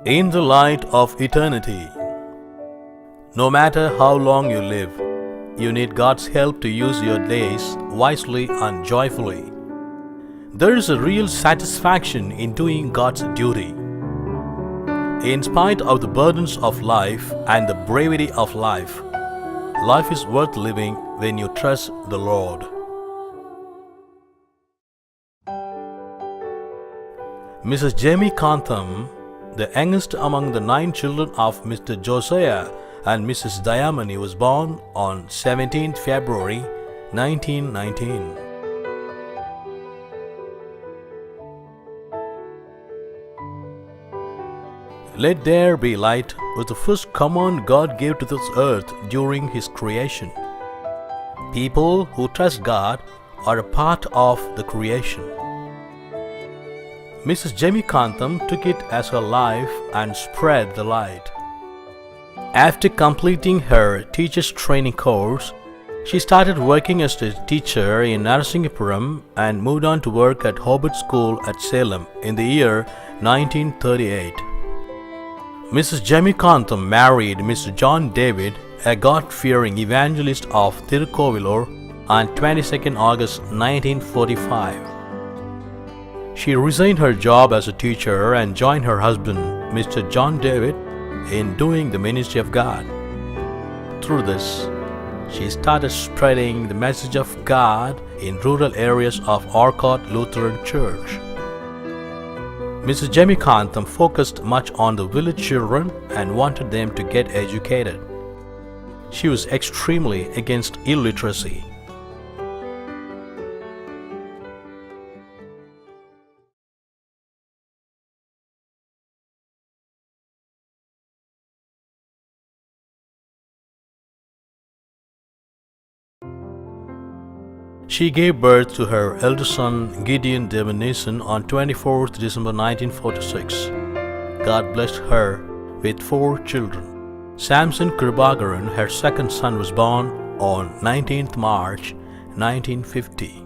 In the light of eternity, no matter how long you live, you need God's help to use your days wisely and joyfully. There is a real satisfaction in doing God's duty. In spite of the burdens of life and the bravery of life, life is worth living when you trust the Lord. Mrs. Jamie Kantham, the youngest among the 9 children of Mr. Josiah and Mrs. Dayamani, was born on 17th February 1919. Let there be light was the first command God gave to this earth during His creation. People who trust God are a part of the creation. Mrs. Jamie Kantham took it as her life and spread the light. After completing her teacher's training course, she started working as a teacher in Narasimhapuram and moved on to work at Hobart School at Salem in the year 1938. Mrs. Jamie Kantham married Mr. John David, a God-fearing evangelist of Tirukkovilur, on 22nd August 1945. She resigned her job as a teacher and joined her husband, Mr. John David, in doing the ministry of God. Through this, she started spreading the message of God in rural areas of Orchard Lutheran Church. Mrs. Jamie Kantham focused much on the village children and wanted them to get educated. She was extremely against illiteracy. She gave birth to her eldest son Gideon Devanesan on 24th December 1946. God blessed her with 4 children. Samson Kribagaran, her second son, was born on 19th March 1950.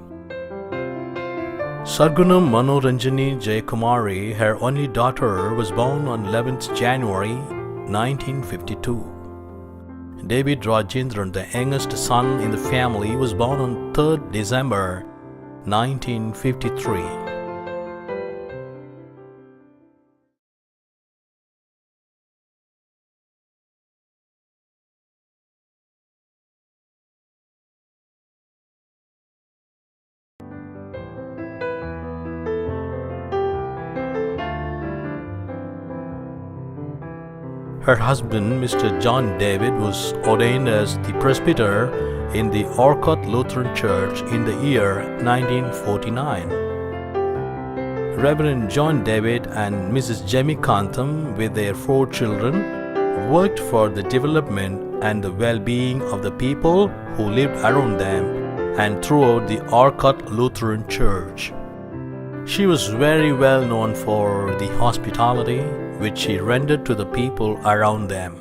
Sargunam Manoranjani Jayakumari, her only daughter, was born on 11th January 1952. David Rajendran, the youngest son in the family, was born on 3rd December 1953. Her husband, Mr. John David, was ordained as the presbyter in the Orchard Lutheran Church in the year 1949. Reverend John David and Mrs. Jamie Kantham, with their 4 children, worked for the development and the well-being of the people who lived around them and throughout the Orchard Lutheran Church. She was very well known for the hospitality which she rendered to the people around them.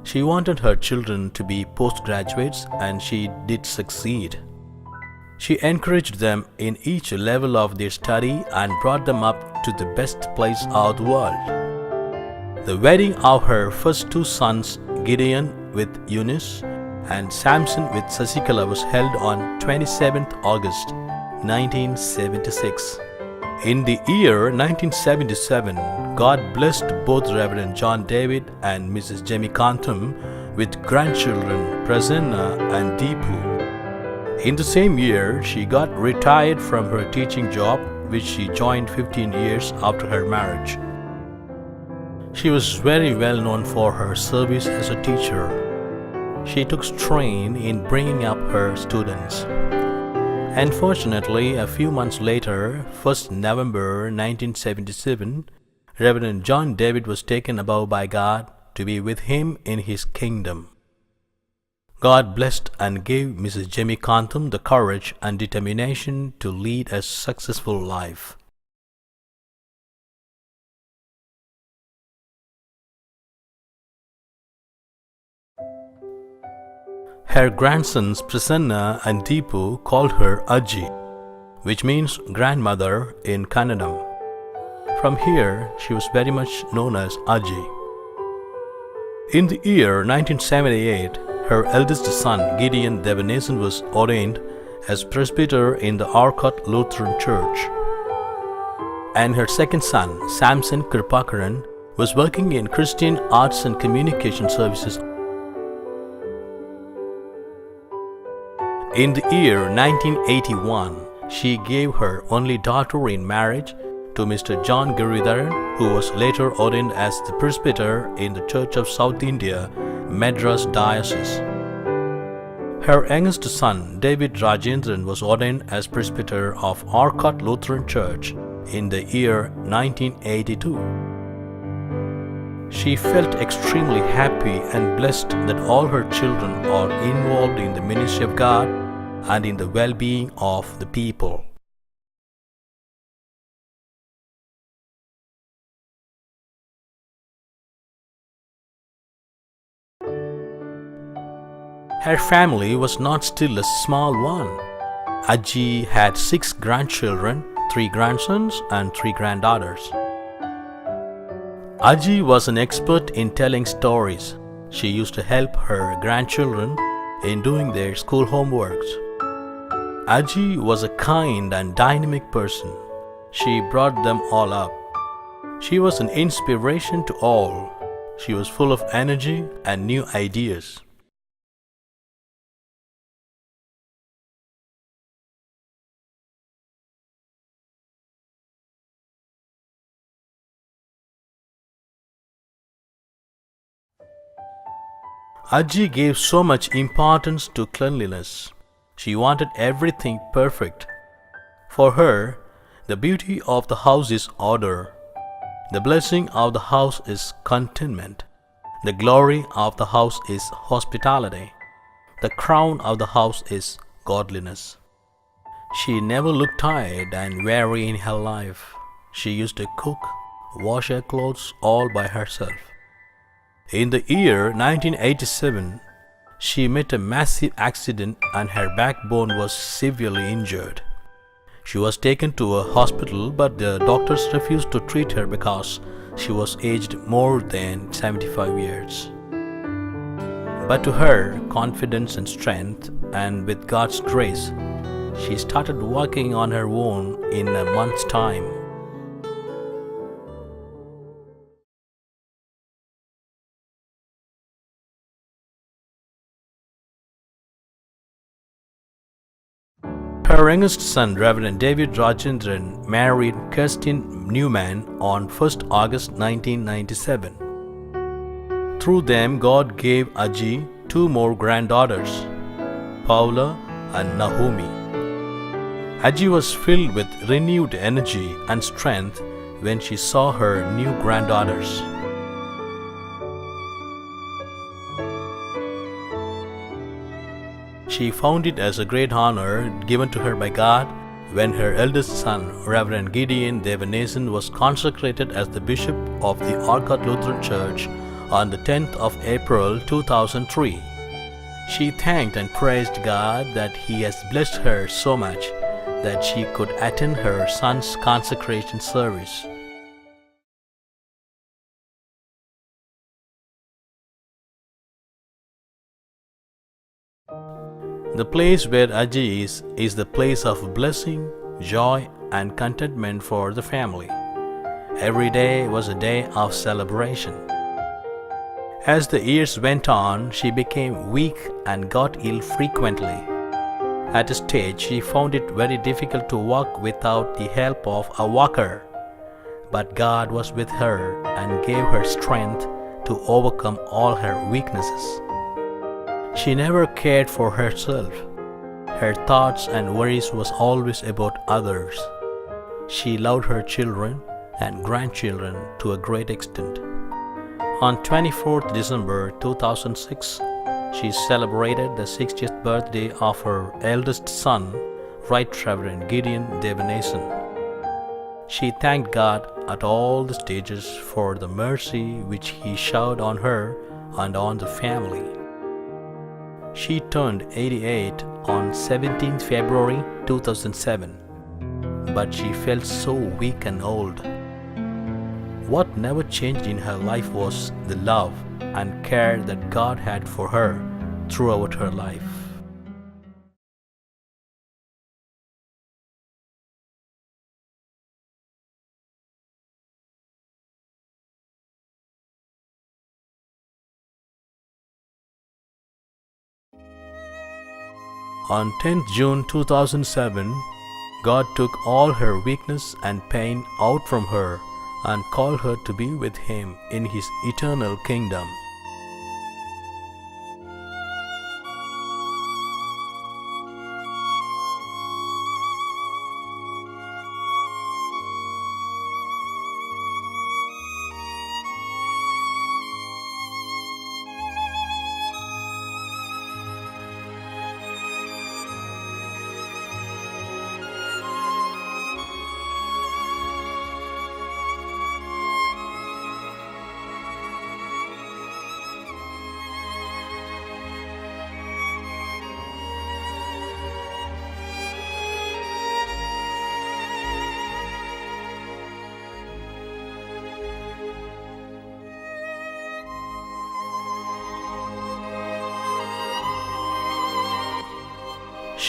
She wanted her children to be postgraduates, and she did succeed. She encouraged them in each level of their study and brought them up to the best place of the world. The wedding of her first 2 sons, Gideon with Eunice and Samson with Sasikala, was held on 27th August 1976. In the year 1977, God blessed both Reverend John David and Mrs. Jamie Kantham with grandchildren Prasanna and Deepu. In the same year, she got retired from her teaching job, which she joined 15 years after her marriage. She was very well known for her service as a teacher. She took strain in bringing up her students. Unfortunately, a few months later, 1st November 1977, Reverend John David was taken above by God to be with Him in His kingdom. God blessed and gave Mrs. Jamie Kantham the courage and determination to lead a successful life. Her grandsons Prasanna and Deepu called her Ajji, which means grandmother in Kannadam. From here, she was very much known as Aji. In the year 1978, her eldest son Gideon Devanesan was ordained as presbyter in the Arcot Lutheran Church, and her second son Samson Kirpakaran was working in Christian Arts and Communication Services. In the year 1981, she gave her only daughter in marriage to Mr. John Giridharan, who was later ordained as the presbyter in the Church of South India, Madras Diocese. Her youngest son, David Rajendran, was ordained as presbyter of Arcot Lutheran Church in the year 1982. She felt extremely happy and blessed that all her children are involved in the ministry of God and in the well-being of the people. Her family was not still a small one. Aji had 6 grandchildren, 3 grandsons and 3 granddaughters. Aji was an expert in telling stories. She used to help her grandchildren in doing their school homeworks. Aji was a kind and dynamic person. She brought them all up. She was an inspiration to all. She was full of energy and new ideas. Aji gave so much importance to cleanliness. She wanted everything perfect. For her, the beauty of the house is order. The blessing of the house is contentment. The glory of the house is hospitality. The crown of the house is godliness. She never looked tired and weary in her life. She used to cook, wash her clothes all by herself. In the year 1987, she met a massive accident and her backbone was severely injured. She was taken to a hospital, but the doctors refused to treat her because she was aged more than 75 years. But to her confidence and strength, and with God's grace, she started walking on her own in a month's time. Her youngest son, Reverend David Rajendran, married Kirsten Newman on 1st August 1997. Through them, God gave Aji 2 more granddaughters, Paula and Naomi. Aji was filled with renewed energy and strength when she saw her new granddaughters. She found it as a great honor given to her by God when her eldest son, Reverend Gideon Devanesan, was consecrated as the bishop of the Arcot Lutheran Church on the 10th of April 2003. She thanked and praised God that He has blessed her so much that she could attend her son's consecration service. The place where Aji is the place of blessing, joy, and contentment for the family. Every day was a day of celebration. As the years went on, she became weak and got ill frequently. At a stage, she found it very difficult to walk without the help of a walker. But God was with her and gave her strength to overcome all her weaknesses. She never cared for herself. Her thoughts and worries was always about others. She loved her children and grandchildren to a great extent. On 24th December 2006, she celebrated the 60th birthday of her eldest son, Right Reverend Gideon Devanesan. She thanked God at all the stages for the mercy which He showered on her and on the family. She turned 88 on 17th February 2007, but she felt so weak and old. What never changed in her life was the love and care that God had for her throughout her life. On 10th June 2007, God took all her weakness and pain out from her and called her to be with Him in His eternal kingdom.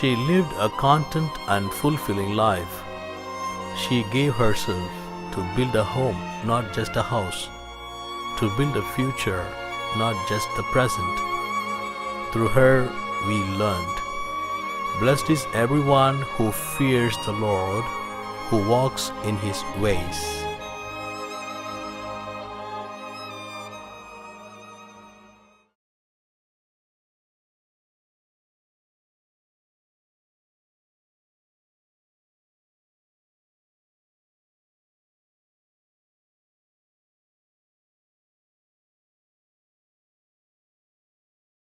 She lived a content and fulfilling life. She gave herself to build a home, not just a house, to build a future, not just the present. Through her, we learned. Blessed is everyone who fears the Lord, who walks in His ways.